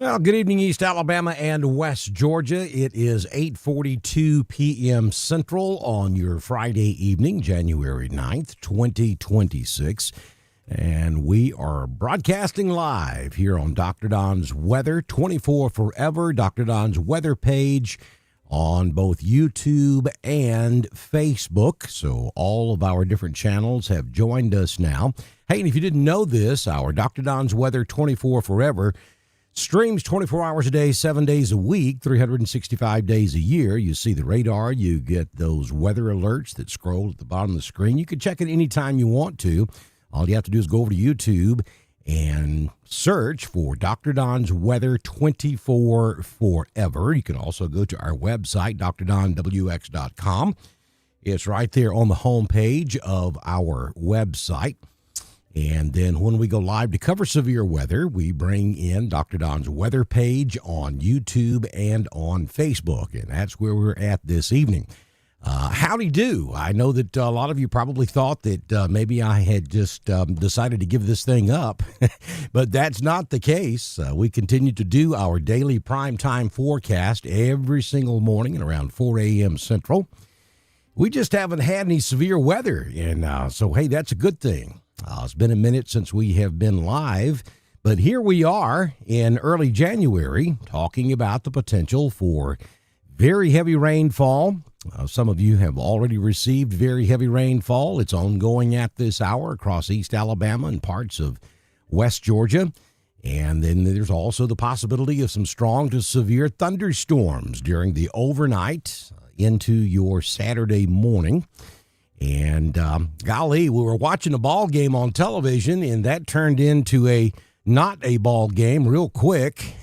Well, good evening, East Alabama and West Georgia. It is 8:42 p.m. Central on your Friday evening, January 9th, 2026. And we are broadcasting live here on Dr. Don's Weather 24 Forever, Dr. Don's weather page on both YouTube and Facebook. So all of our different channels have joined us now. Hey, and if you didn't know this, our Dr. Don's Weather 24 Forever streams 24 hours a day, 7 days a week, 365 days a year. You see the radar. You get those weather alerts that scroll at the bottom of the screen. You can check it anytime you want to. All you have to do is go over to YouTube and search for Dr. Don's Weather 24 Forever. You can also go to our website, drdonwx.com. It's right there on the homepage of our website. And then when we go live to cover severe weather, we bring in Dr. Don's weather page on YouTube and on Facebook. And that's where we're at this evening. Howdy do. I know that a lot of you probably thought that maybe I had just decided to give this thing up, but that's not the case. We continue to do our daily primetime forecast every single morning at around 4 a.m. Central. We just haven't had any severe weather, and so, hey, that's a good thing. It's been a minute since we have been live, but here we are in early January talking about the potential for very heavy rainfall. Some of you have already received very heavy rainfall. It's ongoing at this hour across East Alabama and parts of West Georgia. And then there's also the possibility of some strong to severe thunderstorms during the overnight into your Saturday morning. And golly, we were watching a ball game on television, and that turned into not a ball game real quick.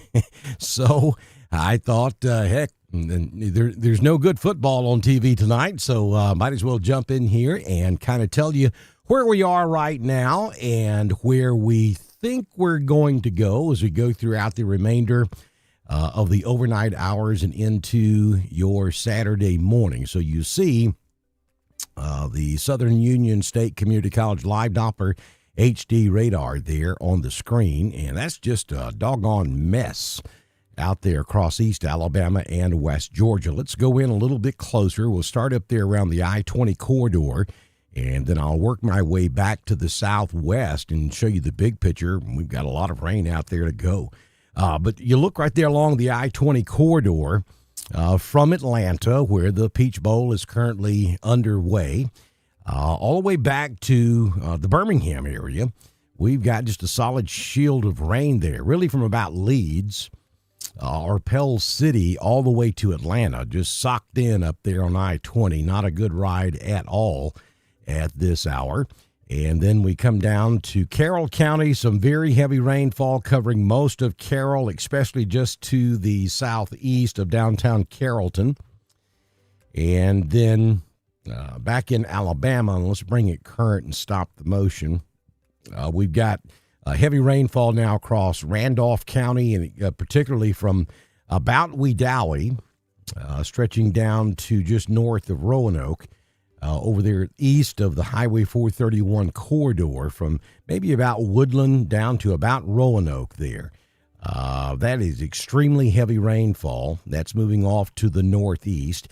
So I thought, heck, there's no good football on TV tonight, so might as well jump in here and kind of tell you where we are right now and where we think we're going to go as we go throughout the remainder of the overnight hours and into your Saturday morning. So you see the Southern Union State Community College Live Doppler HD radar there on the screen, and that's just a doggone mess out there across East Alabama and West Georgia. Let's go in a little bit closer. We'll start up there around the I-20 corridor, and then I'll work my way back to the southwest and show you the big picture. We've got a lot of rain out there to go. But you look right there along the I-20 corridor from Atlanta, where the Peach Bowl is currently underway, all the way back to the Birmingham area. We've got just a solid shield of rain there, really from about Leeds or Pell City all the way to Atlanta, just socked in up there on I-20. Not a good ride at all at this hour. And then we come down to Carroll County, some very heavy rainfall covering most of Carroll, especially just to the southeast of downtown Carrollton. And then back in Alabama, and let's bring it current and stop the motion. We've got heavy rainfall now across Randolph County, and particularly from about Wedowee, stretching down to just north of Roanoke. Over there east of the Highway 431 corridor from maybe about Woodland down to about Roanoke there. That is extremely heavy rainfall. That's moving off to the northeast.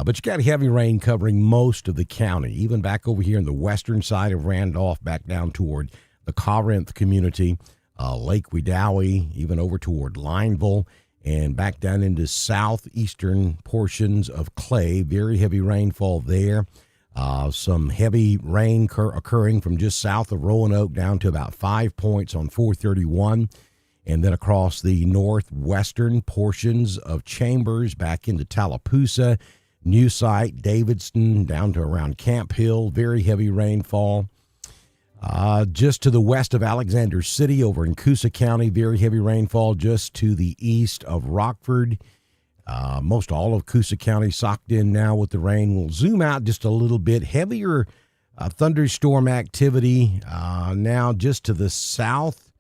But you got heavy rain covering most of the county, even back over here in the western side of Randolph, back down toward the Corinth community, Lake Wedowee, even over toward Lineville, and back down into southeastern portions of Clay. Very heavy rainfall there. Some heavy rain occurring from just south of Roanoke down to about 5 points on 431, and then across the northwestern portions of Chambers back into Tallapoosa, New Site, Davidson, down to around Camp Hill. Very heavy rainfall. Just to the west of Alexander City over in Coosa County, very heavy rainfall just to the east of Rockford. Most all of Coosa County socked in now with the rain. We'll zoom out just a little bit. Heavier thunderstorm activity now just to the south,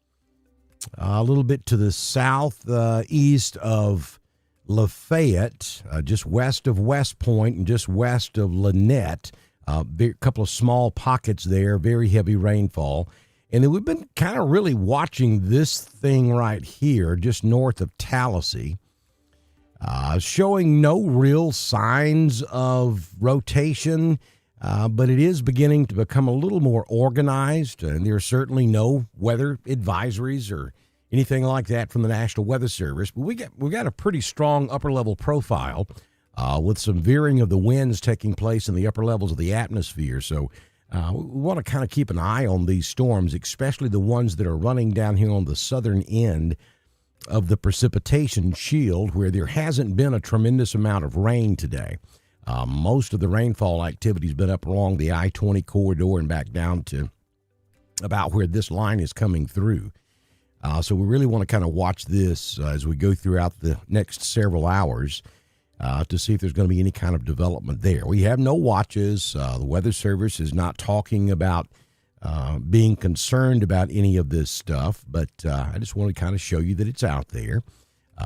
a little bit to the southeast of Lafayette, just west of West Point and just west of Lynette. A couple of small pockets there, very heavy rainfall. And then we've been kind of really watching this thing right here, just north of Tallahassee, showing no real signs of rotation, but it is beginning to become a little more organized, and there's certainly no weather advisories or anything like that from the National Weather Service. But we got a pretty strong upper-level profile with some veering of the winds taking place in the upper levels of the atmosphere. So we want to kind of keep an eye on these storms, especially the ones that are running down here on the southern end of the precipitation shield, where there hasn't been a tremendous amount of rain today. Most of the rainfall activity has been up along the I-20 corridor and back down to about where this line is coming through. So we really want to kind of watch this as we go throughout the next several hours to see if there's going to be any kind of development there. We have no watches. The Weather Service is not talking about being concerned about any of this stuff, but I just want to kind of show you that it's out there.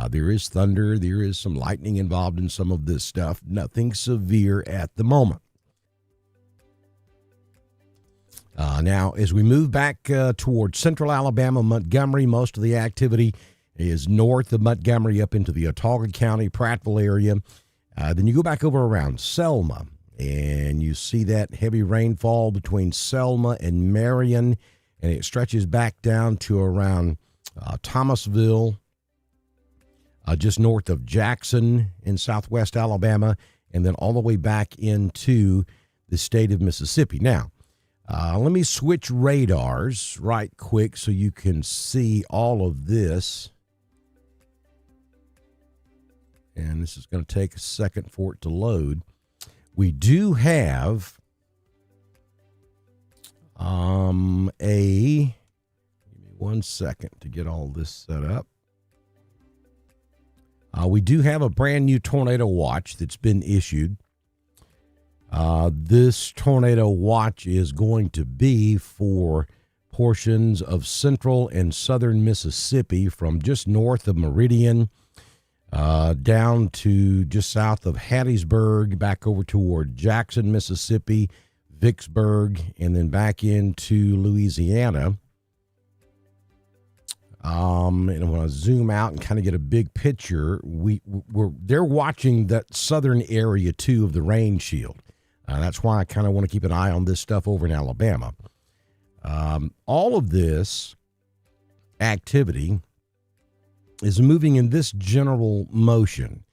There is thunder. There is some lightning involved in some of this stuff. Nothing severe at the moment. Now, as we move back towards central Alabama, Montgomery, most of the activity is north of Montgomery up into the Autauga County, Prattville area. Then you go back over around Selma, and you see that heavy rainfall between Selma and Marion, and it stretches back down to around Thomasville, just north of Jackson in southwest Alabama, and then all the way back into the state of Mississippi. Now, let me switch radars right quick so you can see all of this. And this is going to take a second for it to load. We do have give me 1 second to get all this set up. We do have a brand new tornado watch that's been issued. This tornado watch is going to be for portions of central and southern Mississippi from just north of Meridian down to just south of Hattiesburg, back over toward Jackson, Mississippi, Vicksburg, and then back into Louisiana. And when I zoom out and kind of get a big picture, they're watching that southern area too of the rain shield. That's why I kind of want to keep an eye on this stuff over in Alabama. All of this activity is moving in this general motion.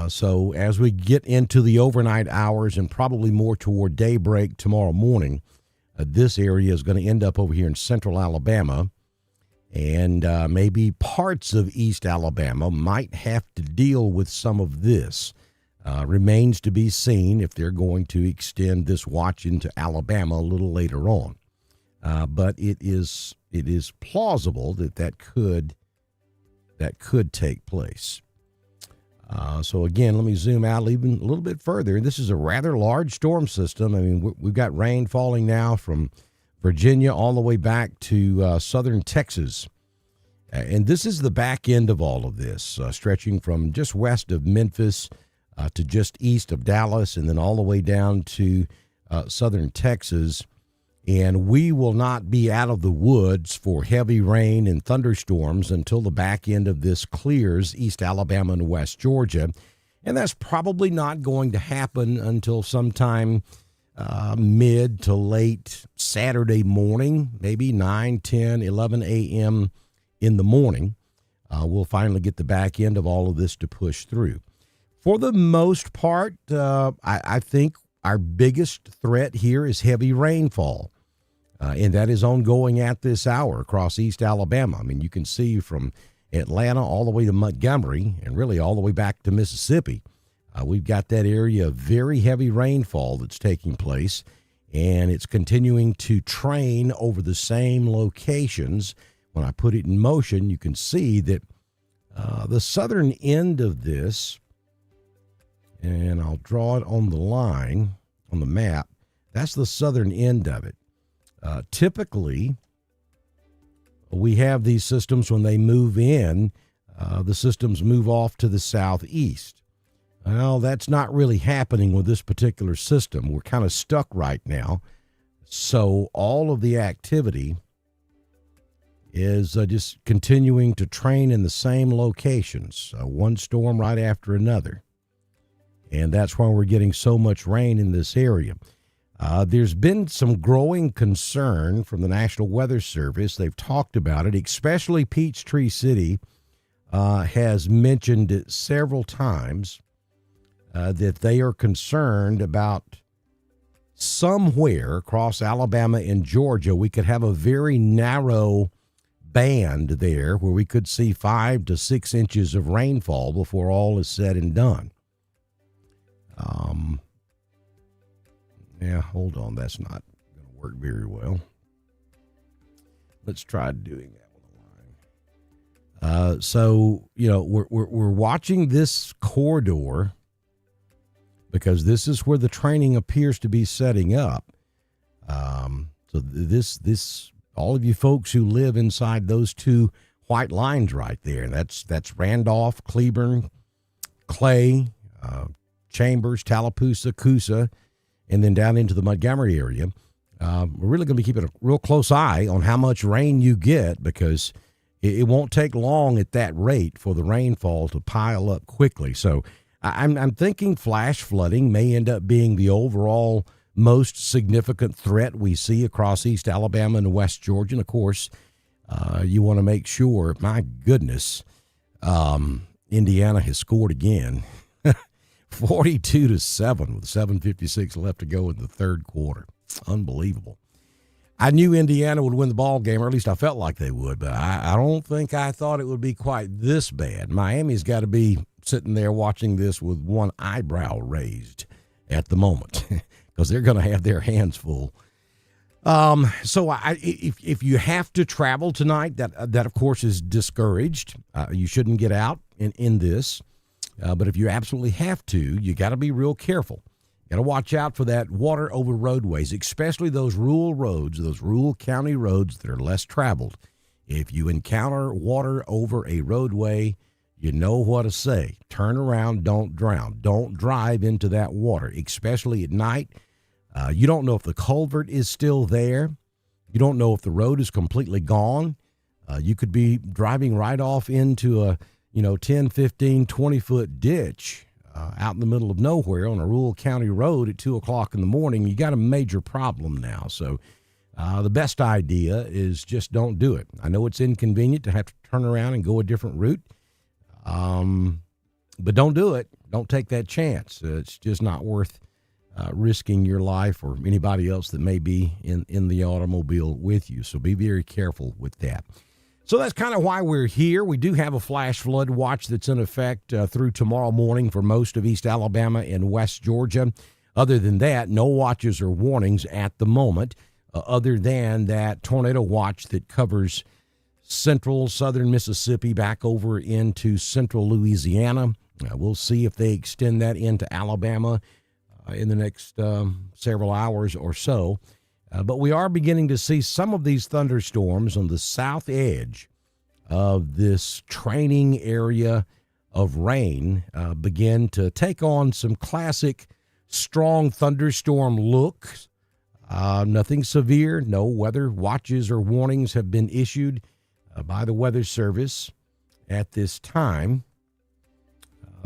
So as we get into the overnight hours and probably more toward daybreak tomorrow morning, this area is going to end up over here in central Alabama. And maybe parts of East Alabama might have to deal with some of this. Remains to be seen if they're going to extend this watch into Alabama a little later on. But it is plausible that could take place. So again, let me zoom out even a little bit further. This is a rather large storm system. I mean, we've got rain falling now from Virginia all the way back to southern Texas. And this is the back end of all of this, stretching from just west of Memphis to just east of Dallas, and then all the way down to southern Texas. And we will not be out of the woods for heavy rain and thunderstorms until the back end of this clears East Alabama and West Georgia. And that's probably not going to happen until sometime mid to late Saturday morning, maybe 9, 10, 11 a.m. in the morning. We'll finally get the back end of all of this to push through. For the most part, I think our biggest threat here is heavy rainfall, and that is ongoing at this hour across East Alabama. I mean, you can see from Atlanta all the way to Montgomery and really all the way back to Mississippi. We've got that area of very heavy rainfall that's taking place, and it's continuing to train over the same locations. When I put it in motion, you can see that the southern end of this, and I'll draw it on the line on the map, that's the southern end of it. Typically, we have these systems when they move in, the systems move off to the southeast. Well, that's not really happening with this particular system. We're kind of stuck right now. So all of the activity is just continuing to train in the same locations, one storm right after another. And that's why we're getting so much rain in this area. There's been some growing concern from the National Weather Service. They've talked about it, especially Peachtree City has mentioned it several times that they are concerned about somewhere across Alabama and Georgia, we could have a very narrow band there where we could see 5 to 6 inches of rainfall before all is said and done. Yeah, hold on. That's not going to work very well. Let's try doing that on the line. So, we're watching this corridor because this is where the training appears to be setting up. So this all of you folks who live inside those two white lines right there, that's Randolph, Cleburne, Clay, Chambers, Tallapoosa, Coosa, and then down into the Montgomery area. We're really going to be keeping a real close eye on how much rain you get, because it won't take long at that rate for the rainfall to pile up quickly. So I'm thinking flash flooding may end up being the overall most significant threat we see across East Alabama and West Georgia. And of course, you want to make sure, my goodness, Indiana has scored again. 42-7 with 7:56 left to go in the third quarter. Unbelievable. I knew Indiana would win the ball game, or at least I felt like they would, but I don't think I thought it would be quite this bad. Miami's got to be sitting there watching this with one eyebrow raised at the moment because they're going to have their hands full. So if you have to travel tonight, that of course is discouraged. You shouldn't get out in this. But if you absolutely have to, you got to be real careful. Got to watch out for that water over roadways, especially those rural roads, those rural county roads that are less traveled. If you encounter water over a roadway, you know what to say. Turn around, don't drown. Don't drive into that water, especially at night. You don't know if the culvert is still there. You don't know if the road is completely gone. You could be driving right off into a 10, 15, 20-foot ditch out in the middle of nowhere on a rural county road at 2 o'clock in the morning. You got a major problem now. So the best idea is just don't do it. I know it's inconvenient to have to turn around and go a different route, but don't do it. Don't take that chance. It's just not worth risking your life or anybody else that may be in the automobile with you. So be very careful with that. So that's kind of why we're here. We do have a flash flood watch that's in effect through tomorrow morning for most of East Alabama and West Georgia. Other than that, no watches or warnings at the moment, other than that tornado watch that covers central southern Mississippi back over into central Louisiana. We'll see if they extend that into Alabama in the next several hours or so. But we are beginning to see some of these thunderstorms on the south edge of this training area of rain begin to take on some classic strong thunderstorm looks. Nothing severe. No weather watches or warnings have been issued by the Weather Service at this time.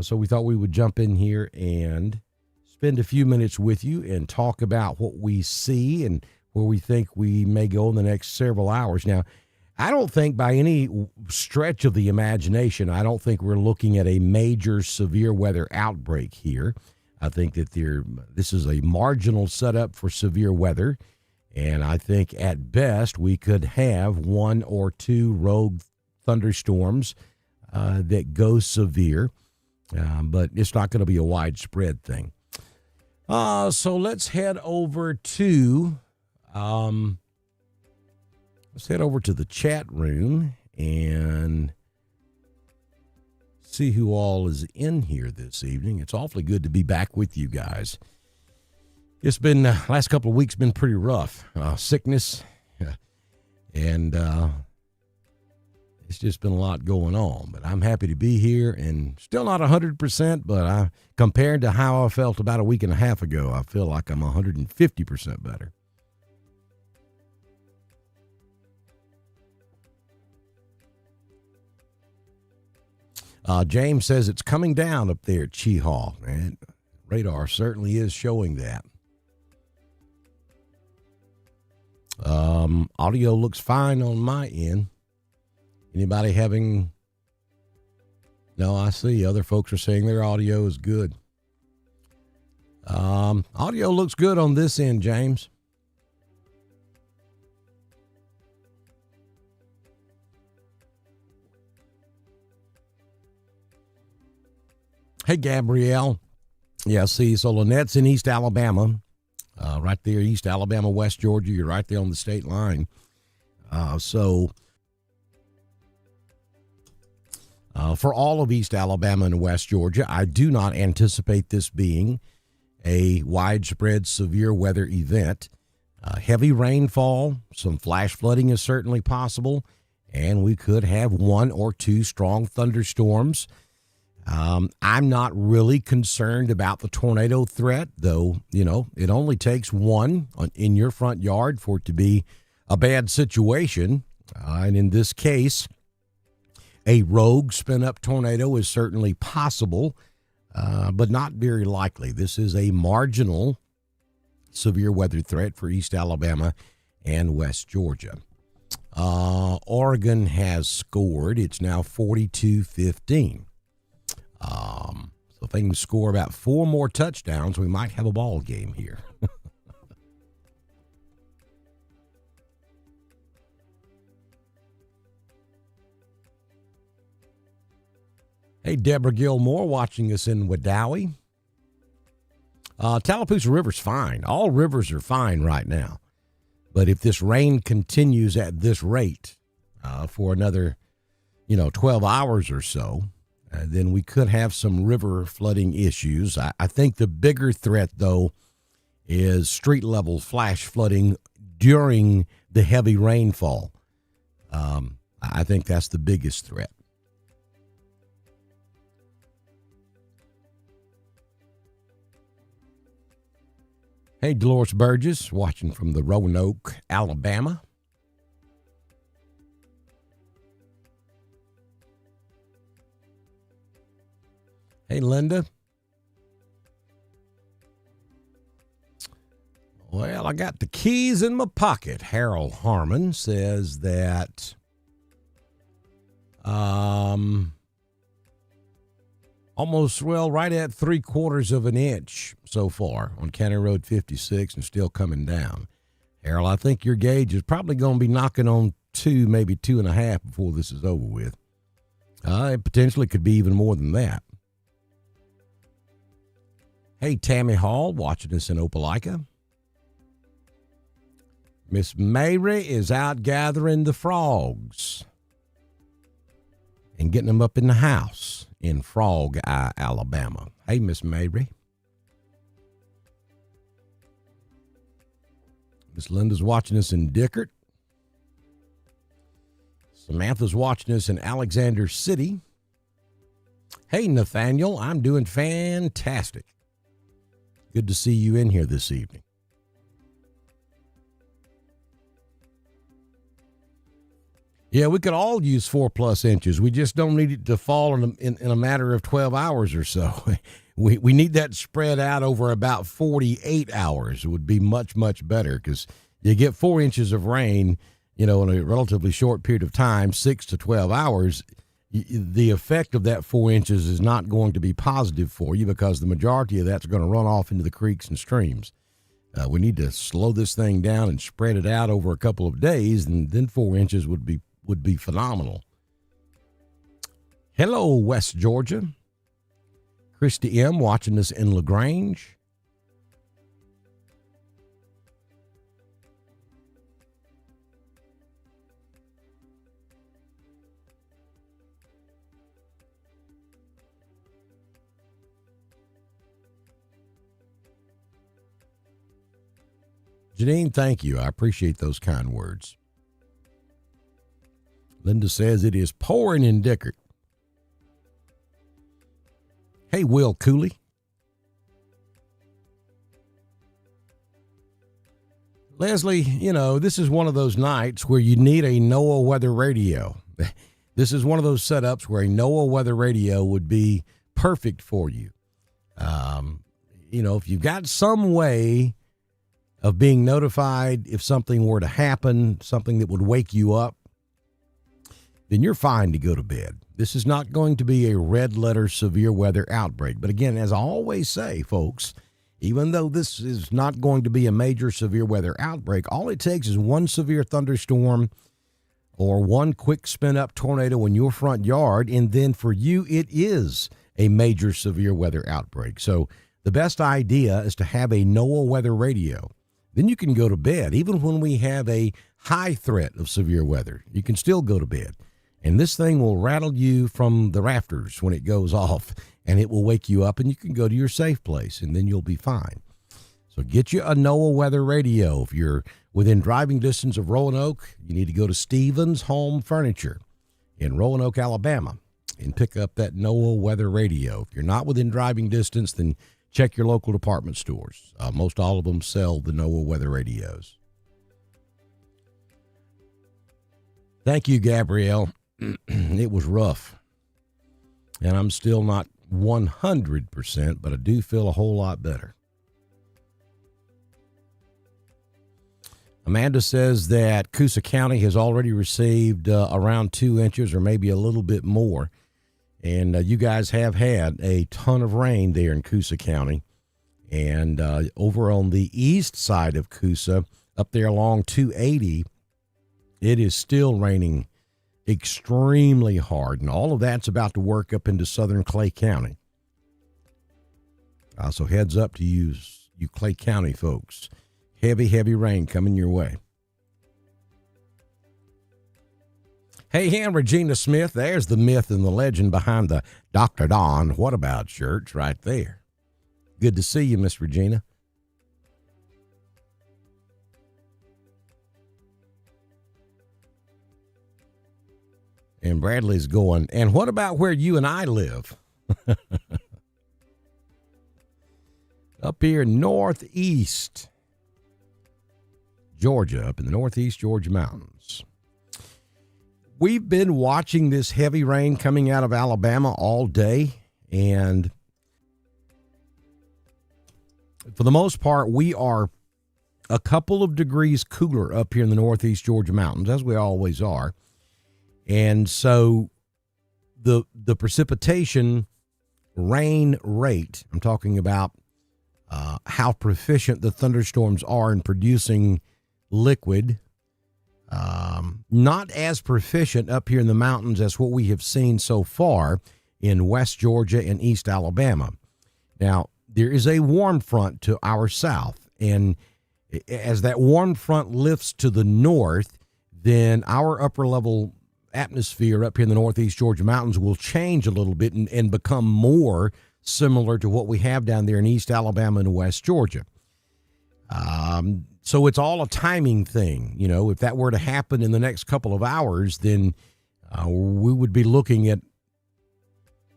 So we thought we would jump in here and spend a few minutes with you and talk about what we see and where we think we may go in the next several hours. Now, I don't think by any stretch of the imagination, I don't think we're looking at a major severe weather outbreak here. I think that this is a marginal setup for severe weather, and I think at best we could have 1 or 2 rogue thunderstorms that go severe, but it's not going to be a widespread thing. So let's head over to the chat room and see who all is in here this evening. It's awfully good to be back with you guys. It's been last couple of weeks been pretty rough. Sickness and it's just been a lot going on, but I'm happy to be here and still not 100%, but compared to how I felt about a week and a half ago, I feel like I'm 150% better. James says it's coming down up there at Cheehaw, and radar certainly is showing that. Audio looks fine on my end. Anybody having... No, I see. Other folks are saying their audio is good. Audio looks good on this end, James. Hey, Gabrielle. Yeah, see, so Lynette's in East Alabama. Right there, East Alabama, West Georgia. You're right there on the state line. For all of East Alabama and West Georgia, I do not anticipate this being a widespread severe weather event. Heavy rainfall, some flash flooding is certainly possible, and we could have 1 or 2 strong thunderstorms. I'm not really concerned about the tornado threat, though, it only takes one in your front yard for it to be a bad situation. And in this case, a rogue spin-up tornado is certainly possible, but not very likely. This is a marginal severe weather threat for East Alabama and West Georgia. Oregon has scored. It's now 42-15. So if they can score about 4 more touchdowns, we might have a ball game here. Hey, Deborah Gilmore watching us in Wadowee. Tallapoosa River's fine. All rivers are fine right now. But if this rain continues at this rate for another, 12 hours or so, then we could have some river flooding issues. I think the bigger threat, though, is street-level flash flooding during the heavy rainfall. I think that's the biggest threat. Hey, Dolores Burgess, watching from the Roanoke, Alabama. Hey, Linda. Well, I got the keys in my pocket. Harold Harmon says that right at 3/4 of an inch so far on County Road 56 and still coming down. Harold, I think your gauge is probably going to be knocking on 2, maybe 2.5 before this is over with. It potentially could be even more than that. Hey, Tammy Hall, watching us in Opelika. Miss Mary is out gathering the frogs and getting them up in the house in Frog Eye, Alabama. Hey, Miss Mary. Miss Linda's watching us in Dickert. Samantha's watching us in Alexander City. Hey, Nathaniel, I'm doing fantastic. Good to see you in here this evening. Yeah, we could all use 4+ inches. We just don't need it to fall in a matter of 12 hours or so. We need that spread out over about 48 hours. It would be much, much better because you get 4 inches of rain, in a relatively short period of time, 6 to 12 hours. The effect of that 4 inches is not going to be positive for you because the majority of that's going to run off into the creeks and streams. We need to slow this thing down and spread it out over a couple of days, and then 4 inches would be phenomenal. Hello, West Georgia. Christy M. watching us in LaGrange. Janine, thank you. I appreciate those kind words. Linda says it is pouring in Dickert. Hey, Will Cooley. Leslie, this is one of those nights where you need a NOAA weather radio. This is one of those setups where a NOAA weather radio would be perfect for you. If you've got some way of being notified if something were to happen, something that would wake you up, then you're fine to go to bed. This is not going to be a red letter severe weather outbreak. But again, as I always say, folks, even though this is not going to be a major severe weather outbreak, all it takes is one severe thunderstorm or one quick spin-up tornado in your front yard, and then for you it is a major severe weather outbreak. So the best idea is to have a NOAA weather radio. Then you can go to bed. Even when we have a high threat of severe weather, you can still go to bed. And this thing will rattle you from the rafters when it goes off, and it will wake you up, and you can go to your safe place, and then you'll be fine. So get you a NOAA weather radio. If you're within driving distance of Roanoke, you need to go to Stevens Home Furniture in Roanoke, Alabama, and pick up that NOAA weather radio. If you're not within driving distance, then check your local department stores. Most all of them sell the NOAA weather radios. Thank you, Gabrielle. It was rough, and I'm still not 100%, but I do feel a whole lot better. Amanda says that Coosa County has already received around 2 inches or maybe a little bit more. And you guys have had a ton of rain there in Coosa County. And over on the east side of Coosa, up there along 280, it is still raining extremely hard. And all of that's about to work up into southern Clay County. So heads up to you Clay County folks. Heavy, heavy rain coming your way. Hey, and Regina Smith, there's the myth and the legend behind the Dr. Don What About shirts right there. Good to see you, Miss Regina. And Bradley's going, and what about where you and I live? Up here northeast Georgia, up in the northeast Georgia mountains. We've been watching this heavy rain coming out of Alabama all day, and for the most part, we are a couple of degrees cooler up here in the northeast Georgia mountains, as we always are. And so the precipitation rain rate, I'm talking about how proficient the thunderstorms are in producing liquid, not as proficient up here in the mountains as what we have seen so far in West Georgia and East Alabama. Now, there is a warm front to our south, and as that warm front lifts to the north, then our upper level atmosphere up here in the northeast Georgia mountains will change a little bit and become more similar to what we have down there in East Alabama and West Georgia. So it's all a timing thing. You know, if that were to happen in the next couple of hours, then we would be looking at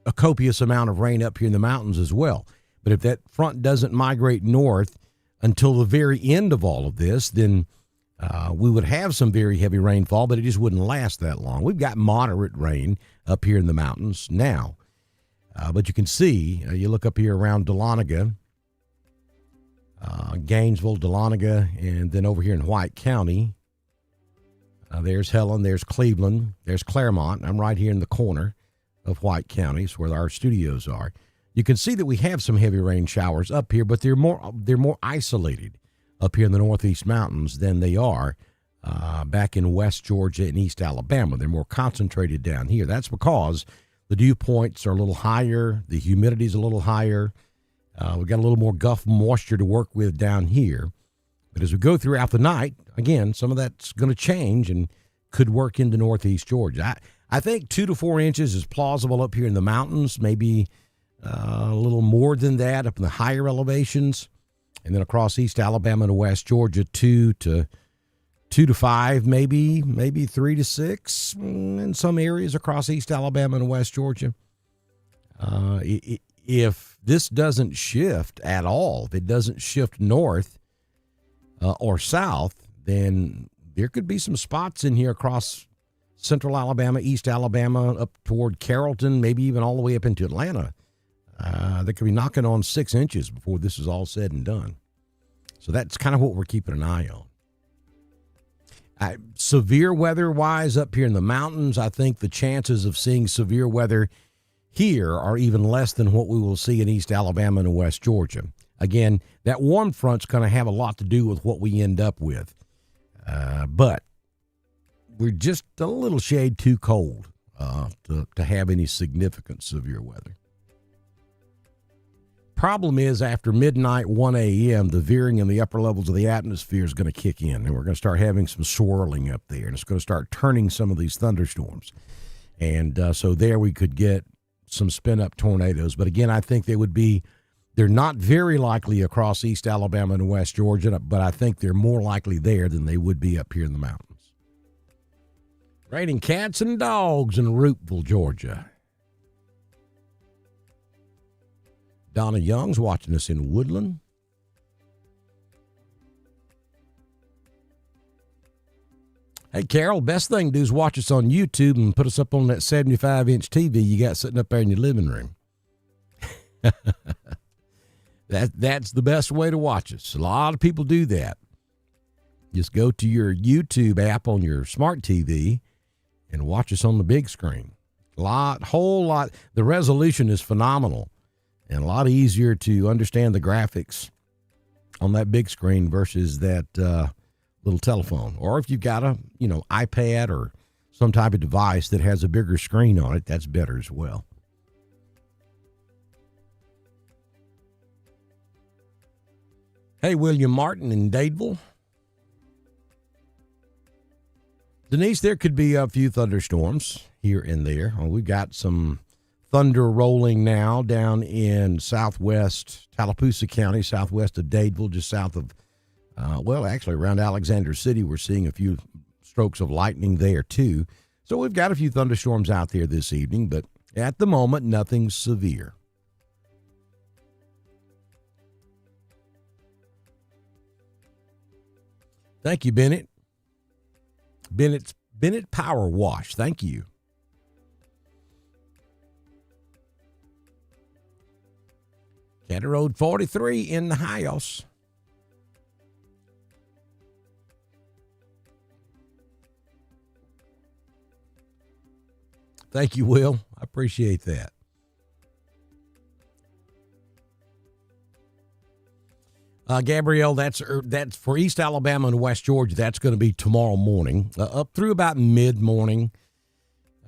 a copious amount of rain up here in the mountains as well. But if that front doesn't migrate north until the very end of all of this, then we would have some very heavy rainfall, but it just wouldn't last that long. We've got moderate rain up here in the mountains now. But you can see, you look up here around Dahlonega, Gainesville, Dahlonega, and then over here in White County, there's Helen, there's Cleveland, there's Claremont. I'm right here in the corner of White County, it's where our studios are. You can see that we have some heavy rain showers up here, but they're more isolated up here in the northeast mountains than they are back in West Georgia and East Alabama. They're more concentrated down here. That's because the dew points are a little higher, the humidity's a little higher. We've got a little more guff moisture to work with down here. But as we go throughout the night, again, some of that's going to change and could work into northeast Georgia. I think 2 to 4 inches is plausible up here in the mountains, maybe a little more than that up in the higher elevations. And then across East Alabama and West Georgia, 2 to 5, maybe 3 to 6 in some areas across East Alabama and West Georgia. If this doesn't shift at all, if it doesn't shift north or south, then there could be some spots in here across Central Alabama, East Alabama, up toward Carrollton, maybe even all the way up into Atlanta. They could be knocking on 6 inches before this is all said and done. So that's kind of what we're keeping an eye on. Severe weather-wise up here in the mountains, I think the chances of seeing severe weather here are even less than what we will see in East Alabama and West Georgia. Again, that warm front's going to have a lot to do with what we end up with. But we're just a little shade too cold to have any significant severe weather. Problem is, after midnight, 1 a.m., the veering in the upper levels of the atmosphere is going to kick in, and we're going to start having some swirling up there, and it's going to start turning some of these thunderstorms. And so there we could get some spin-up tornadoes. But again, I think they're not very likely across East Alabama and West Georgia, but I think they're more likely there than they would be up here in the mountains. Raining cats and dogs in Roopville, Georgia. Donna Young's watching us in Woodland. Hey, Carol, best thing to do is watch us on YouTube and put us up on that 75-inch TV you got sitting up there in your living room. That's the best way to watch us. A lot of people do that. Just go to your YouTube app on your smart TV and watch us on the big screen. Whole lot. The resolution is phenomenal and a lot easier to understand the graphics on that big screen versus that little telephone. Or if you've got a iPad or some type of device that has a bigger screen on it, that's better as well. Hey, William Martin in Dadeville. Denise, there could be a few thunderstorms here and there. We've got some thunder rolling now down in southwest Tallapoosa County, southwest of Dadeville, just south of, actually around Alexander City. We're seeing a few strokes of lightning there too. So we've got a few thunderstorms out there this evening, but at the moment, nothing severe. Thank you, Bennett. Bennett Power Wash. Thank you. County Road 43 in the house. Thank you, Will. I appreciate that. Gabrielle, that's for East Alabama and West Georgia. That's going to be tomorrow morning, up through about mid-morning.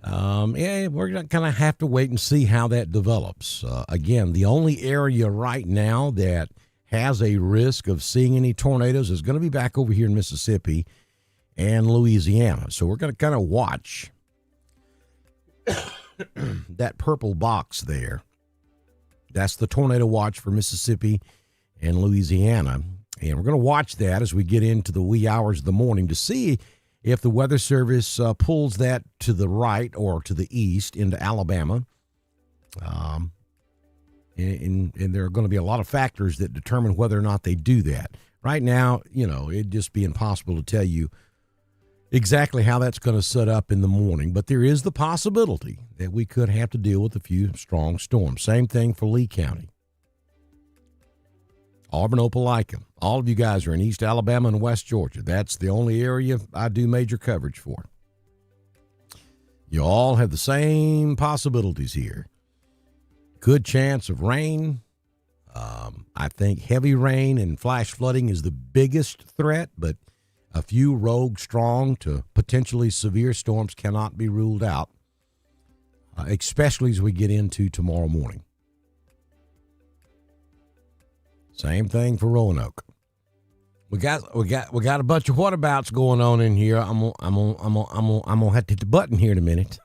We're going to have to wait and see how that develops. Again, the only area right now that has a risk of seeing any tornadoes is going to be back over here in Mississippi and Louisiana. So we're going to kind of watch that purple box there. That's the tornado watch for Mississippi and Louisiana. And we're going to watch that as we get into the wee hours of the morning to see if the Weather Service pulls that to the right or to the east into Alabama. And there are going to be a lot of factors that determine whether or not they do that. Right now, it'd just be impossible to tell you exactly how that's going to set up in the morning, but there is the possibility that we could have to deal with a few strong storms. Same thing for Lee County. Auburn, Opelika. All of you guys are in East Alabama and West Georgia. That's the only area I do major coverage for. You all have the same possibilities here. Good chance of rain. I think heavy rain and flash flooding is the biggest threat, but a few rogue, strong to potentially severe storms cannot be ruled out, especially as we get into tomorrow morning. Same thing for Roanoke. We got a bunch of whatabouts going on in here. I'm gonna have to hit the button here in a minute.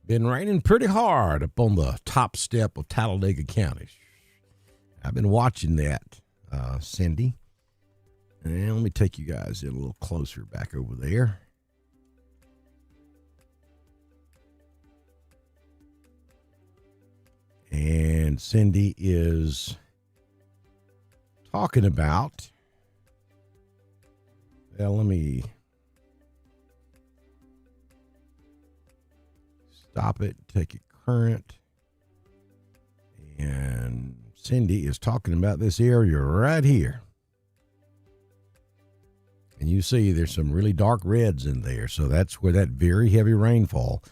Been raining pretty hard up on the top step of Talladega County. I've been watching that, Cindy. And let me take you guys in a little closer back over there. And Cindy is talking about, well, let me stop it, take it current. And Cindy is talking about this area right here. And you see there's some really dark reds in there. So that's where that very heavy rainfall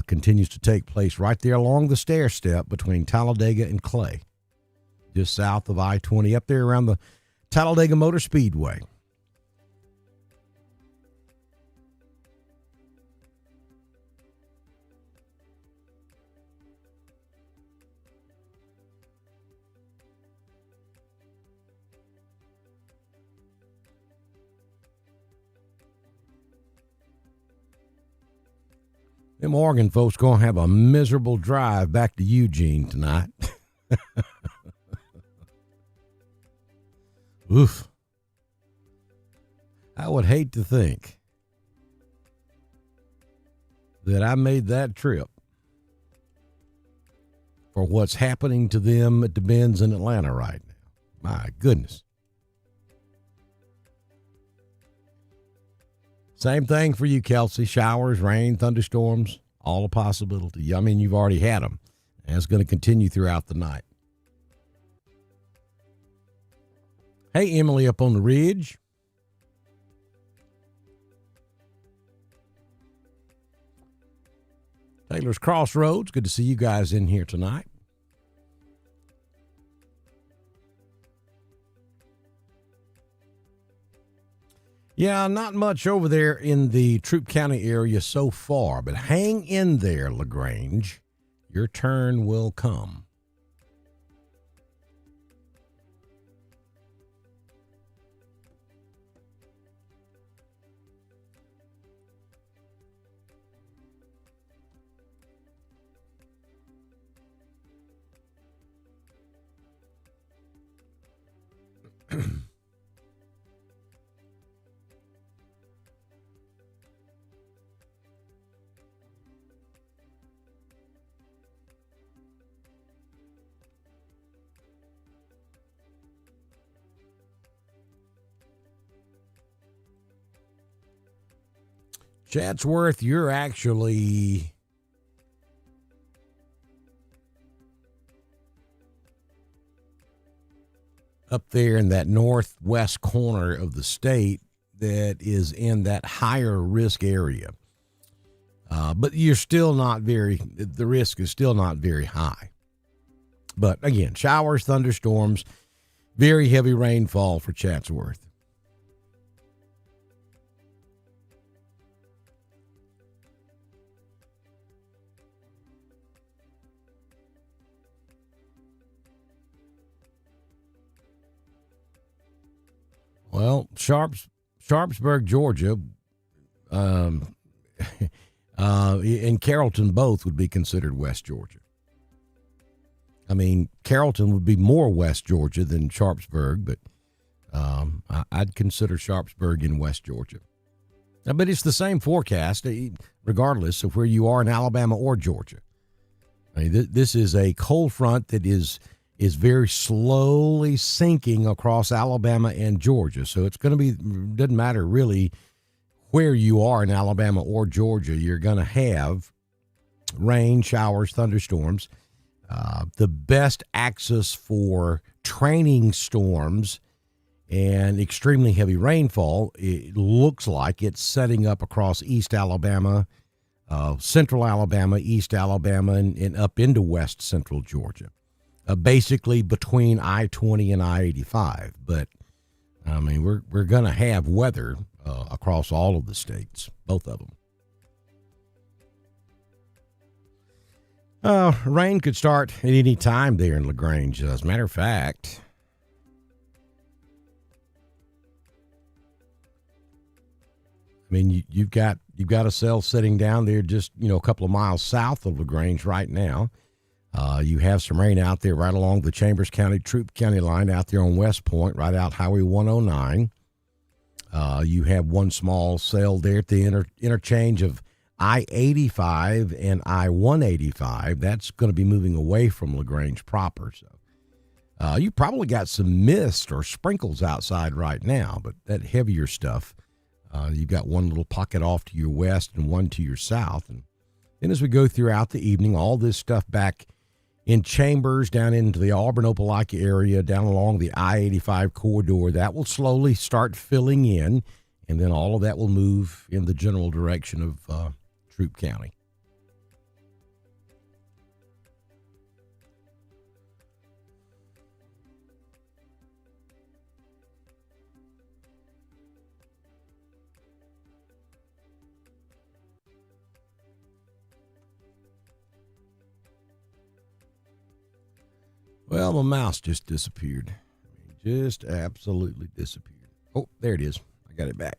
continues to take place right there along the stair step between Talladega and Clay, just south of I-20, up there around the Talladega Motor Speedway. Them Oregon folks going to have a miserable drive back to Eugene tonight. Oof. I would hate to think that I made that trip for what's happening to them at the Benz in Atlanta right now. My goodness. Same thing for you, Kelsey. Showers, rain, thunderstorms, all a possibility. I mean, you've already had them, and it's going to continue throughout the night. Hey, Emily up on the ridge. Taylor's Crossroads. Good to see you guys in here tonight. Yeah, not much over there in the Troup County area so far, but hang in there, LaGrange. Your turn will come. Chatsworth, you're actually up there in that northwest corner of the state that is in that higher risk area. But you're still not the risk is still not very high. But again, showers, thunderstorms, very heavy rainfall for Chatsworth. Well, Sharpsburg, Georgia, and Carrollton both would be considered West Georgia. I mean, Carrollton would be more West Georgia than Sharpsburg, but I'd consider Sharpsburg in West Georgia. But it's the same forecast, regardless of where you are in Alabama or Georgia. I mean, this is a cold front that is very slowly sinking across Alabama and Georgia. So it's going to be, doesn't matter really where you are in Alabama or Georgia, you're going to have rain, showers, thunderstorms. The best axis for training storms and extremely heavy rainfall, it looks like it's setting up across East Alabama, Central Alabama, East Alabama, and up into West Central Georgia. Basically between I-20 and I-85. But, I mean, we're going to have weather across all of the states, both of them. Rain could start at any time there in LaGrange. As a matter of fact, I mean, you've got a cell sitting down there just, a couple of miles south of LaGrange right now. You have some rain out there right along the Chambers County, Troup County line out there on West Point, right out Highway 109. You have one small cell there at the interchange of I-85 and I-185. That's going to be moving away from LaGrange proper. So You probably got some mist or sprinkles outside right now, but that heavier stuff, you've got one little pocket off to your west and one to your south. And then as we go throughout the evening, all this stuff back in Chambers, down into the Auburn-Opelika area, down along the I-85 corridor, that will slowly start filling in, and then all of that will move in the general direction of Troup County. Well, my mouse just disappeared. Just absolutely disappeared. Oh, there it is. I got it back.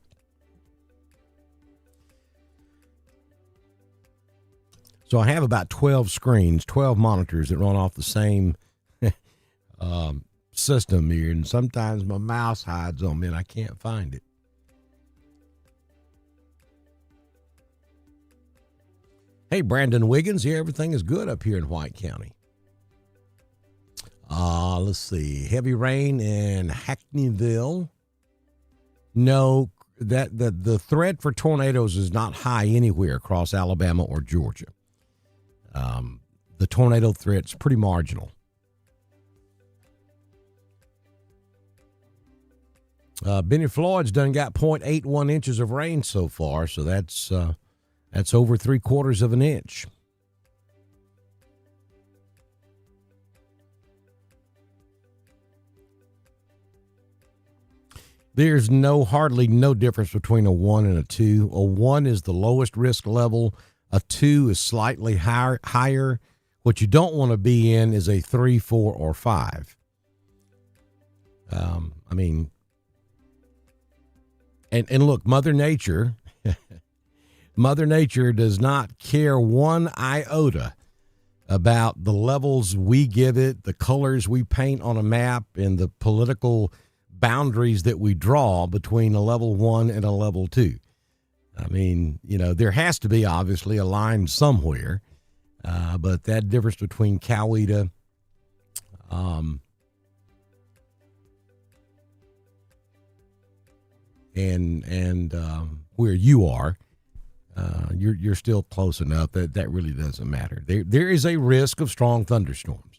So I have about 12 screens, 12 monitors that run off the same system here, and sometimes my mouse hides on me and I can't find it. Hey, Brandon Wiggins, yeah, everything is good up here in White County. Let's see. Heavy rain in Hackneyville. No, that the threat for tornadoes is not high anywhere across Alabama or Georgia. The tornado threat's pretty marginal. Benny Floyd's done got 0.81 inches of rain so far, so that's over 3/4 of an inch. There's hardly no difference between a 1 and a 2. A 1 is the lowest risk level. A 2 is slightly higher. What you don't want to be in is a 3, 4, or 5. And look, Mother Nature does not care one iota about the levels we give it, the colors we paint on a map, and the political boundaries that we draw between a level 1 and a level 2. I mean, there has to be obviously a line somewhere, but that difference between Coweta and where you are, you're still close enough that really doesn't matter. There is a risk of strong thunderstorms,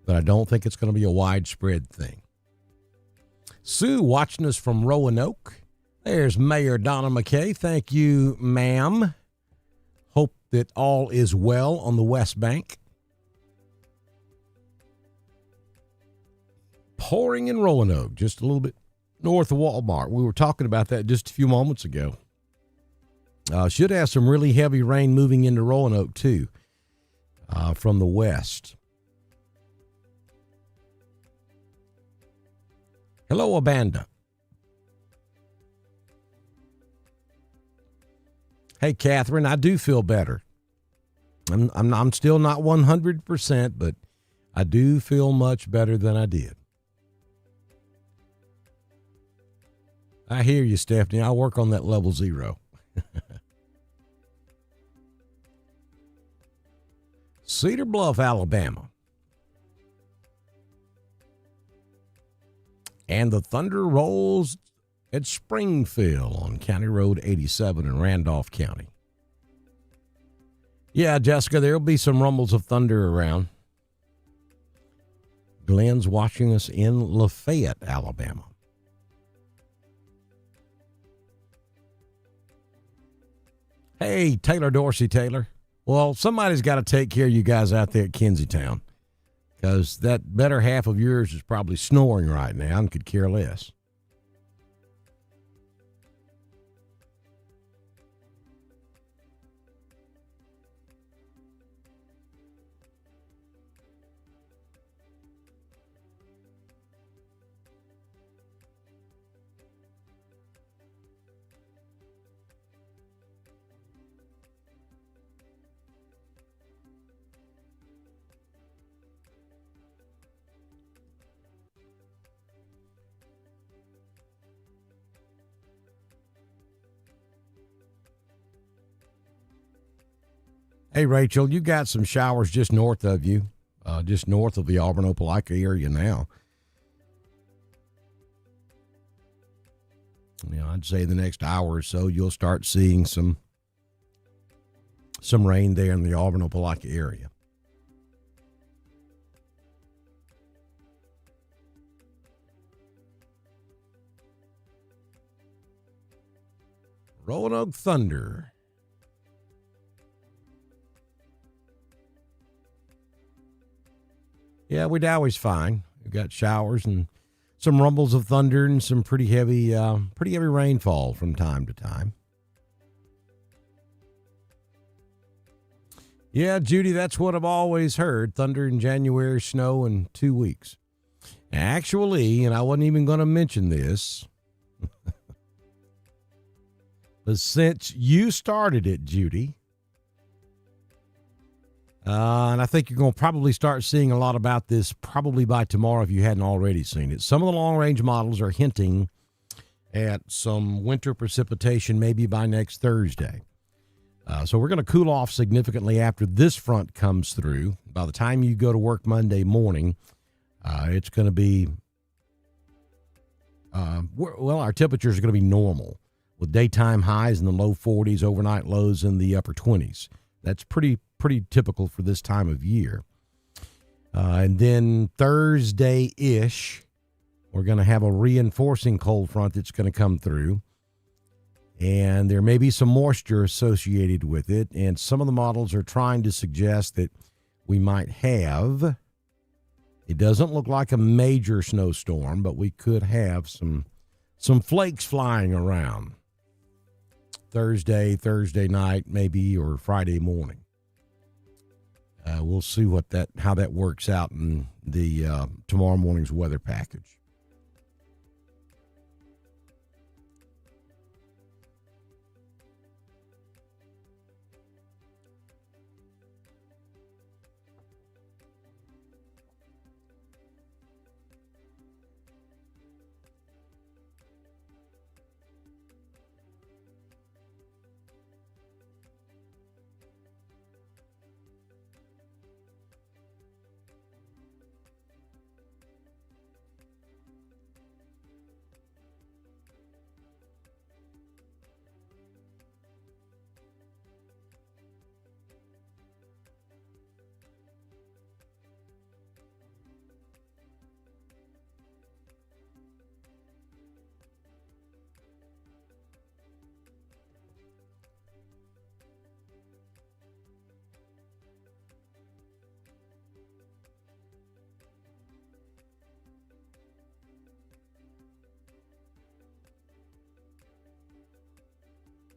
but I don't think it's going to be a widespread thing. Sue watching us from Roanoke. There's Mayor Donna McKay. Thank you, ma'am. Hope that all is well on the West Bank. Pouring in Roanoke, just a little bit north of Walmart. We were talking about that just a few moments ago. Should have some really heavy rain moving into Roanoke, too, from the west. Hello, Abanda. Hey, Catherine, I do feel better. I'm still not 100%, but I do feel much better than I did. I hear you, Stephanie. I'll work on that level 0. Cedar Bluff, Alabama. And the thunder rolls at Springfield on County Road 87 in Randolph County. Yeah, Jessica, there'll be some rumbles of thunder around. Glenn's watching us in Lafayette, Alabama. Hey, Taylor Dorsey, Taylor. Well, somebody's got to take care of you guys out there at Kenziestown, because that better half of yours is probably snoring right now and could care less. Hey, Rachel, you got some showers just north of you. just north of the Auburn-Opelika area now. I'd say the next hour or so, you'll start seeing some rain there in the Auburn-Opelika area. Roanoke Thunder. Yeah, Wedowie's fine. We've got showers and some rumbles of thunder and some pretty heavy rainfall from time to time. Yeah, Judy, that's what I've always heard. Thunder in January, snow in 2 weeks. Actually, and I wasn't even going to mention this, but since you started it, Judy, and I think you're going to probably start seeing a lot about this probably by tomorrow if you hadn't already seen it. Some of the long-range models are hinting at some winter precipitation maybe by next Thursday. So we're going to cool off significantly after this front comes through. By the time you go to work Monday morning, it's going to be, our temperatures are going to be normal with daytime highs in the low 40s, overnight lows in the upper 20s. That's pretty typical for this time of year. And then Thursday-ish, we're going to have a reinforcing cold front that's going to come through. And there may be some moisture associated with it. And some of the models are trying to suggest that we might have, it doesn't look like a major snowstorm, but we could have some flakes flying around Thursday night, maybe, or Friday morning. We'll see how that works out in the tomorrow morning's weather package.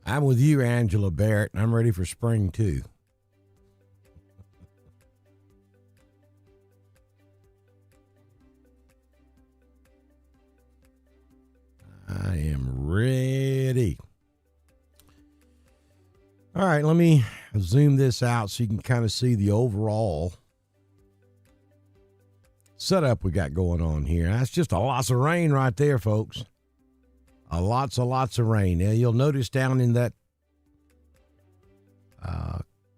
I'm with you, Angela Barrett, and I'm ready for spring, too. I am ready. All right, let me zoom this out so you can kind of see the overall setup we got going on here. That's just a lots of rain right there, folks. Lots of rain. Now, you'll notice down in that,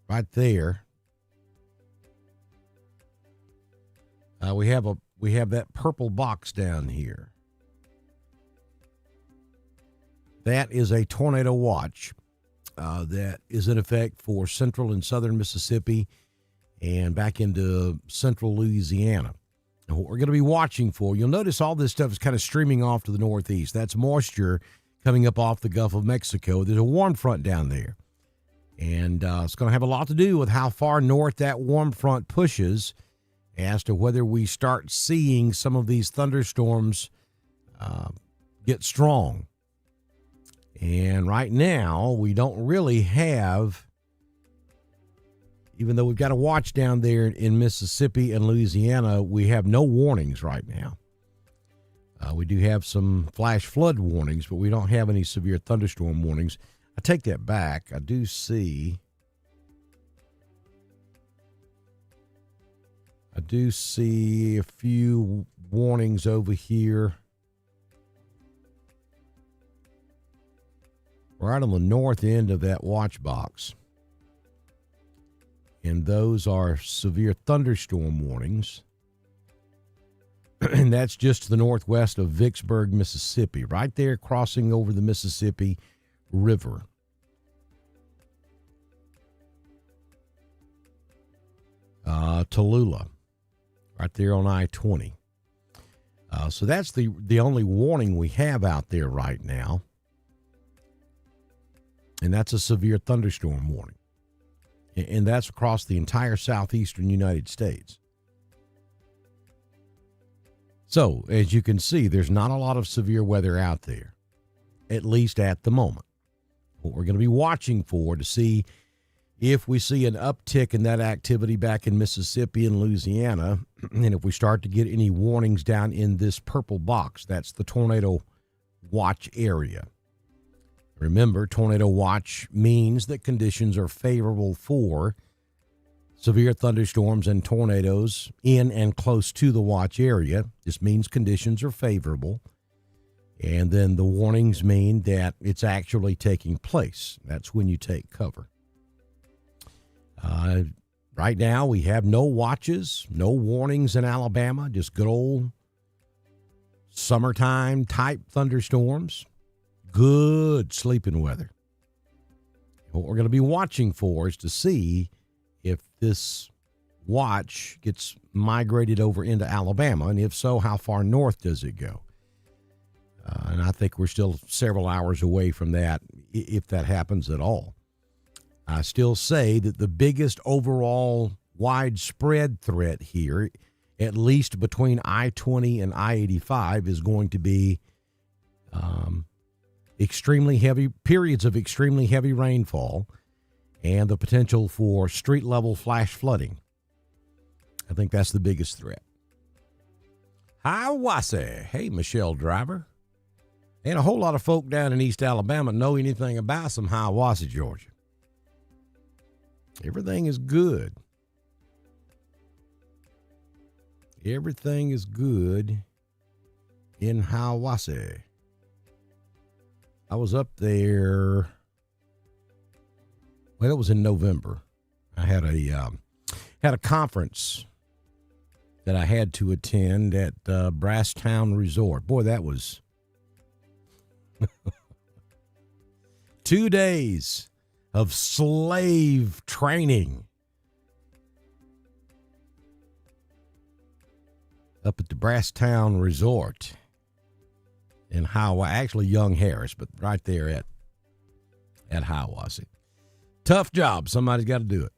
right there, we have that purple box down here. That is a tornado watch that is in effect for central and southern Mississippi and back into central Louisiana. And what we're going to be watching for, you'll notice all this stuff is kind of streaming off to the northeast. That's moisture coming up off the Gulf of Mexico. There's a warm front down there. And it's going to have a lot to do with how far north that warm front pushes as to whether we start seeing some of these thunderstorms get strong. And right now, we don't really have, even though we've got a watch down there in Mississippi and Louisiana, we have no warnings right now. We do have some flash flood warnings, but we don't have any severe thunderstorm warnings. I take that back. I do see a few warnings over here. Right on the north end of that watch box. and those are severe thunderstorm warnings. And that's just to the northwest of Vicksburg, Mississippi, right there crossing over the Mississippi River. Tallulah, right there on I-20. So that's the only warning we have out there right now. And that's a severe thunderstorm warning. And that's across the entire southeastern United States. So, as you can see, there's not a lot of severe weather out there, at least at the moment. What we're going to be watching for to see if we see an uptick in that activity back in Mississippi and Louisiana, and if we start to get any warnings down in this purple box, that's the tornado watch area. Remember, tornado watch means that conditions are favorable for severe thunderstorms and tornadoes in and close to the watch area. This means conditions are favorable. And then the warnings mean that it's actually taking place. That's when you take cover. Right now, we have no watches, no warnings in Alabama, just good old summertime type thunderstorms. Good sleeping weather. What we're going to be watching for is to see if this watch gets migrated over into Alabama, and if so, how far north does it go? And I think we're still several hours away from that, if that happens at all. I still say that the biggest overall widespread threat here, at least between I-20 and I-85, is going to be extremely heavy periods of extremely heavy rainfall and the potential for street level flash flooding. I think that's the biggest threat. Hiawassee. Hey, Michelle Driver. And a whole lot of folk down in East Alabama know anything about some Hiawassee, Georgia. Everything is good. Everything is good in Hiawassee. I was up there, well, it was in November. I had a conference that I had to attend at Brasstown Resort. Boy, that was 2 days of slave training up at the Brasstown Resort in Hiawassee, actually Young Harris, but right there at Hiawassee. Tough job. Somebody's got to do it.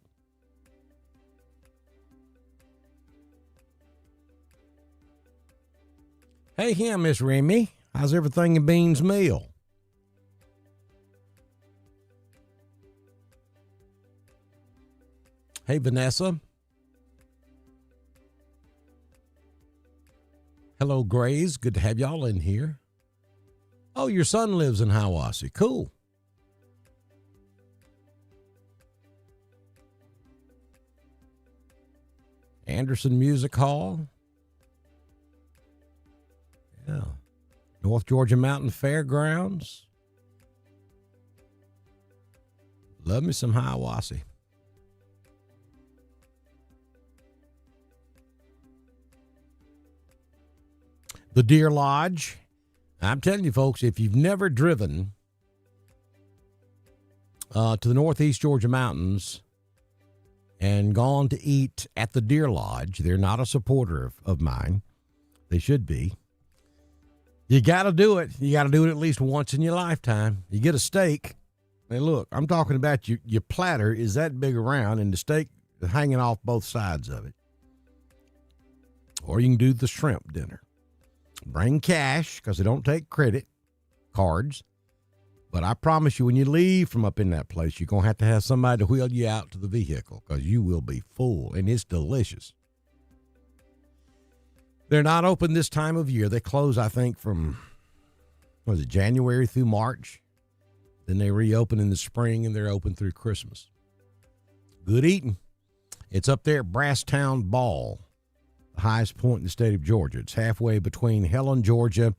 Hey, here, Miss Remy. How's everything in Beans Mill? Hey, Vanessa. Hello, Grays. Good to have y'all in here. Oh, your son lives in Hiawassee. Cool. Anderson Music Hall. Yeah. North Georgia Mountain Fairgrounds. Love me some Hiawassee. The Deer Lodge. I'm telling you, folks, if you've never driven to the Northeast Georgia mountains and gone to eat at the Deer Lodge, they're not a supporter of mine. They should be. You got to do it. You got to do it at least once in your lifetime. You get a steak. And look, I'm talking about your platter is that big around and the steak is hanging off both sides of it. Or you can do the shrimp dinner. Bring cash because they don't take credit cards. But I promise you, when you leave from up in that place, you're going to have somebody to wheel you out to the vehicle because you will be full, and it's delicious. They're not open this time of year. They close, I think, from, January through March. Then they reopen in the spring, and they're open through Christmas. Good eating. It's up there at Brasstown Ball, the highest point in the state of Georgia. It's halfway between Helen, Georgia,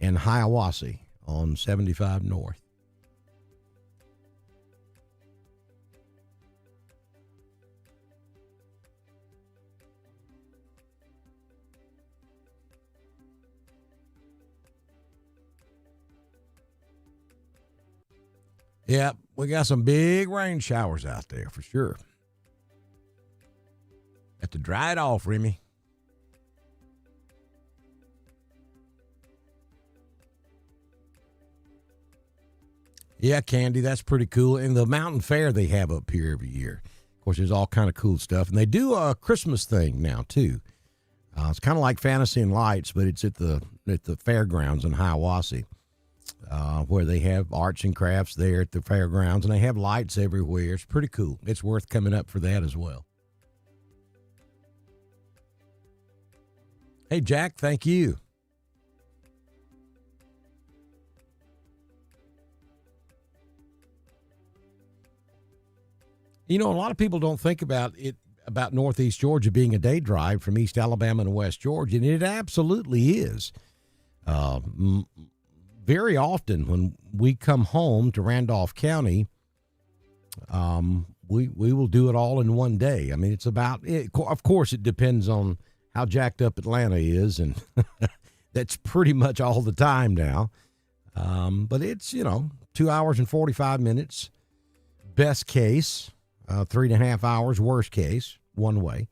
and Hiawassee on 75 North. Yep, we got some big rain showers out there for sure. Have to dry it off, Remy. Yeah, Candy, that's pretty cool. And the mountain fair they have up here every year. Of course, there's all kind of cool stuff. And they do a Christmas thing now, too. It's kind of like Fantasy and Lights, but it's at the fairgrounds in Hiawassee, where they have arts and crafts there at the fairgrounds, and they have lights everywhere. It's pretty cool. It's worth coming up for that as well. Hey, Jack, thank you. You know, a lot of people don't think about Northeast Georgia being a day drive from East Alabama and West Georgia, and it absolutely is. Very often when we come home to Randolph County, we will do it all in one day. I mean, it's about it. Of course, it depends on how jacked up Atlanta is, and that's pretty much all the time now. But it's, 2 hours and 45 minutes, best case. 3.5 hours, worst case, one way.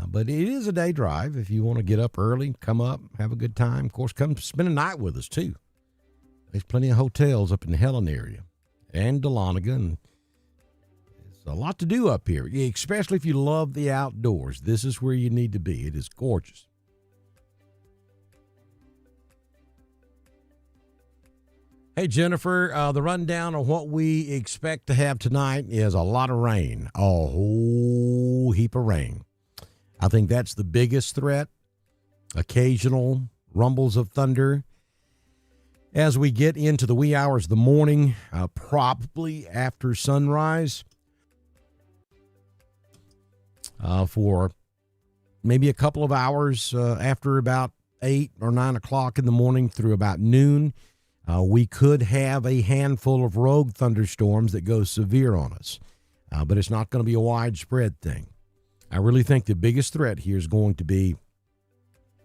But it is a day drive if you want to get up early, come up, have a good time. Of course, come spend a night with us, too. There's plenty of hotels up in the Helen area and Dahlonega, and there's a lot to do up here, especially if you love the outdoors. This is where you need to be. It is gorgeous. Hey, Jennifer, the rundown of what we expect to have tonight is a lot of rain, a whole heap of rain. I think that's the biggest threat. Occasional rumbles of thunder. As we get into the wee hours of the morning, probably after sunrise, for maybe a couple of hours after about 8 or 9 o'clock in the morning through about noon, we could have a handful of rogue thunderstorms that go severe on us, but it's not going to be a widespread thing. I really think the biggest threat here is going to be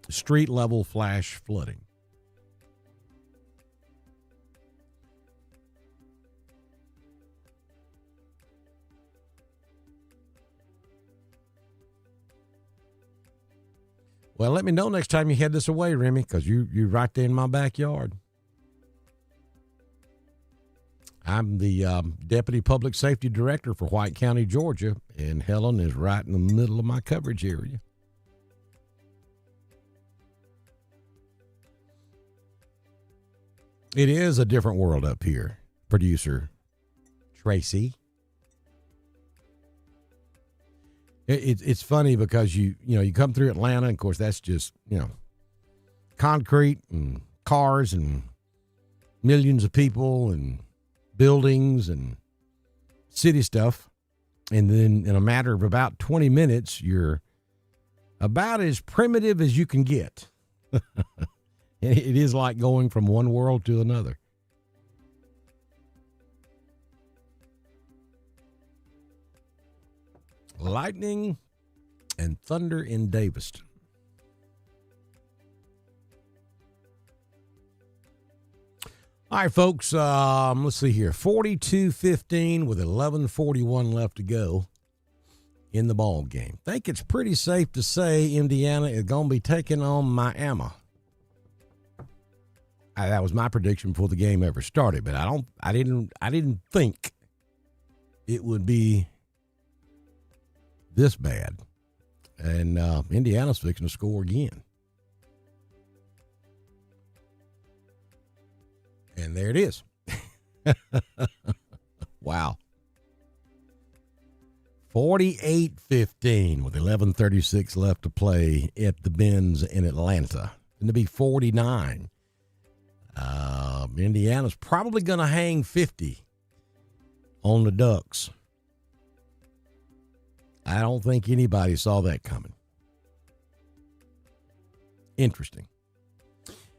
street-level flash flooding. Well, let me know next time you head this away, Remy, because you're right there in my backyard. I'm the Deputy Public Safety Director for White County, Georgia, and Helen is right in the middle of my coverage area. It is a different world up here, producer Tracy. It's funny because you come through Atlanta, and of course that's just, concrete and cars and millions of people and buildings and city stuff, and then in a matter of about 20 minutes you're about as primitive as you can get. It is like going from one world to another. Lightning and thunder in Daviston. All right, folks, let's see here. 42-15 with 11:41 left to go in the ball game. Think it's pretty safe to say Indiana is going to be taking on Miami. That was my prediction before the game ever started, but I didn't think it would be this bad. And Indiana's fixing to score again. And there it is. Wow. 48-15 with 11:36 left to play at the Benz in Atlanta. Going to be 49. Indiana's probably going to hang 50 on the Ducks. I don't think anybody saw that coming. Interesting.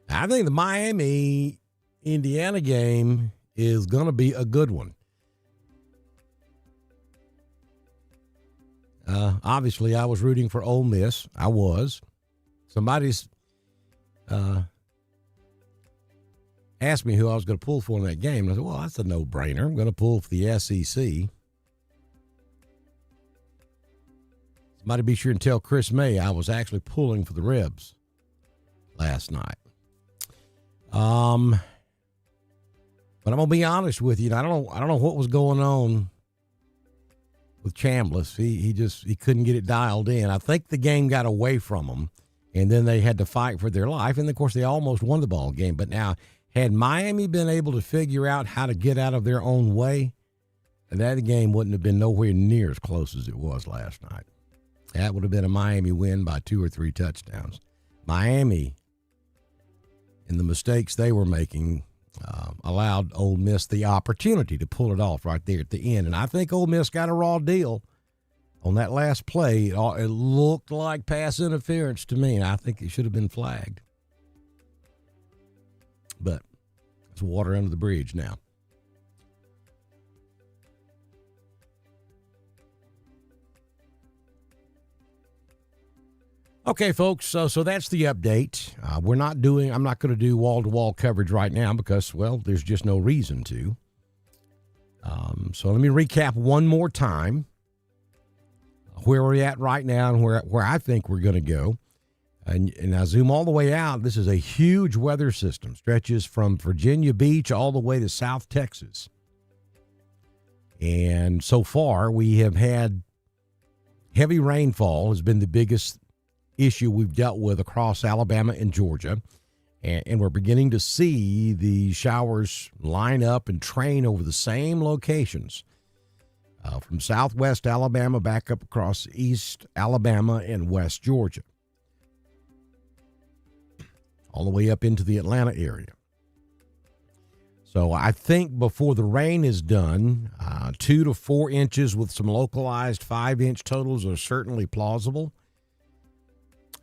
I think the Miami-Indiana game is going to be a good one. Obviously, I was rooting for Ole Miss. I was. Somebody's asked me who I was going to pull for in that game. And I said, well, that's a no-brainer. I'm going to pull for the SEC. Somebody be sure and tell Chris May I was actually pulling for the Rebs last night. But I'm gonna be honest with you. I don't know what was going on with Chambliss. He couldn't get it dialed in. I think the game got away from him, and then they had to fight for their life. And of course, they almost won the ball game. But now, had Miami been able to figure out how to get out of their own way, that game wouldn't have been nowhere near as close as it was last night. That would have been a Miami win by 2 or 3 touchdowns. Miami, and the mistakes they were making, allowed Ole Miss the opportunity to pull it off right there at the end. And I think Ole Miss got a raw deal on that last play. It looked like pass interference to me, and I think it should have been flagged. But it's water under the bridge now. Okay, folks, so that's the update. I'm not going to do wall-to-wall coverage right now because, well, there's just no reason to. So let me recap one more time where we're at right now and where I think we're going to go. And I zoom all the way out. This is a huge weather system, stretches from Virginia Beach all the way to South Texas. And so far, we have had heavy rainfall has been the biggest issue we've dealt with across Alabama and Georgia, and we're beginning to see the showers line up and train over the same locations from southwest Alabama back up across east Alabama and west Georgia, all the way up into the Atlanta area. So I think before the rain is done, 2 to 4 inches with some localized 5-inch totals are certainly plausible.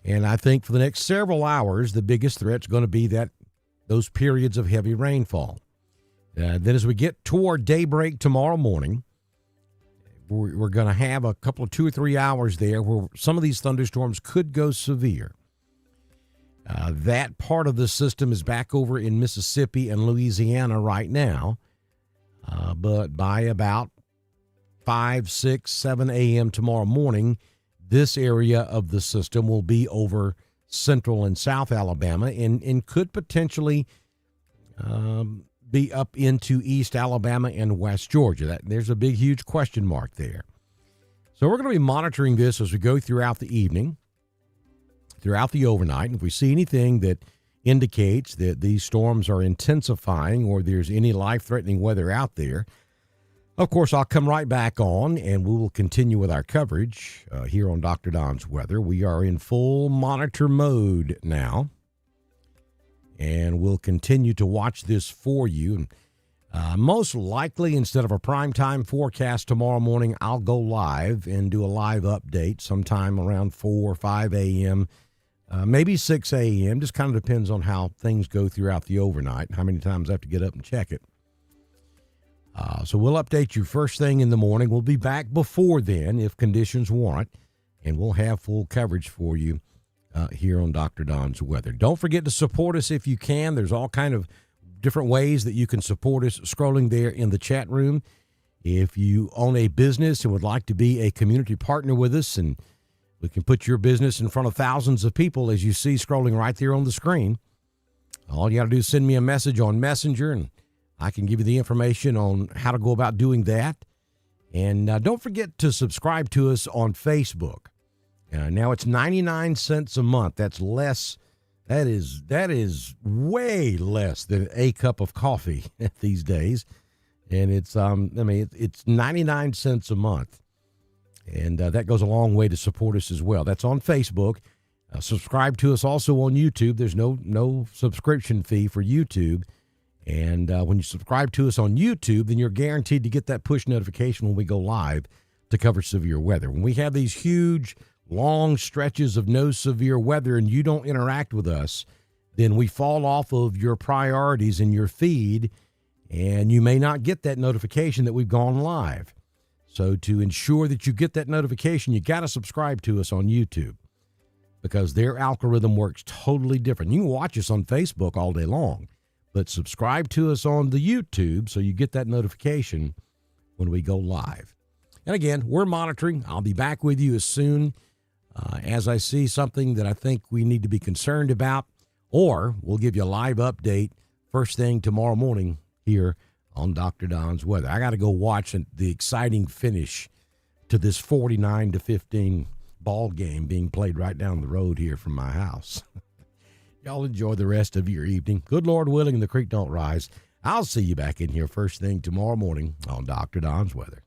And I think for the next several hours, the biggest threat's going to be those periods of heavy rainfall. Then as we get toward daybreak tomorrow morning, we're going to have a couple of 2 or 3 hours there where some of these thunderstorms could go severe. That part of the system is back over in Mississippi and Louisiana right now. But by about 5, 6, 7 a.m. tomorrow morning, this area of the system will be over central and south Alabama and could potentially be up into east Alabama and west Georgia. There's a big, huge question mark there. So we're going to be monitoring this as we go throughout the evening, throughout the overnight. And if we see anything that indicates that these storms are intensifying or there's any life-threatening weather out there, of course, I'll come right back on, and we will continue with our coverage here on Dr. Don's Weather. We are in full monitor mode now, and we'll continue to watch this for you. Most likely, instead of a primetime forecast tomorrow morning, I'll go live and do a live update sometime around 4 or 5 a.m., maybe 6 a.m. Just kind of depends on how things go throughout the overnight, how many times I have to get up and check it. So we'll update you first thing in the morning. We'll be back before then if conditions warrant, and we'll have full coverage for you here on Dr. Don's Weather. Don't forget to support us if you can. There's all kind of different ways that you can support us scrolling there in the chat room. If you own a business and would like to be a community partner with us, and we can put your business in front of thousands of people as you see scrolling right there on the screen, all you got to do is send me a message on Messenger, and I can give you the information on how to go about doing that. And don't forget to subscribe to us on Facebook. Now it's 99 cents a month. That's less. That is way less than a cup of coffee these days. And it's it's 99 cents a month. And that goes a long way to support us as well. That's on Facebook. Subscribe to us also on YouTube. There's no subscription fee for YouTube. And when you subscribe to us on YouTube, then you're guaranteed to get that push notification when we go live to cover severe weather. When we have these huge, long stretches of no severe weather and you don't interact with us, then we fall off of your priorities in your feed, and you may not get that notification that we've gone live. So to ensure that you get that notification, you got to subscribe to us on YouTube because their algorithm works totally different. You can watch us on Facebook all day long, but subscribe to us on the YouTube so you get that notification when we go live. And again, we're monitoring. I'll be back with you as soon as I see something that I think we need to be concerned about, or we'll give you a live update first thing tomorrow morning here on Dr. Don's Weather. I got to go watch the exciting finish to this 49-15 ball game being played right down the road here from my house. Y'all enjoy the rest of your evening. Good Lord willing, the creek don't rise. I'll see you back in here first thing tomorrow morning on Dr. Don's Weather.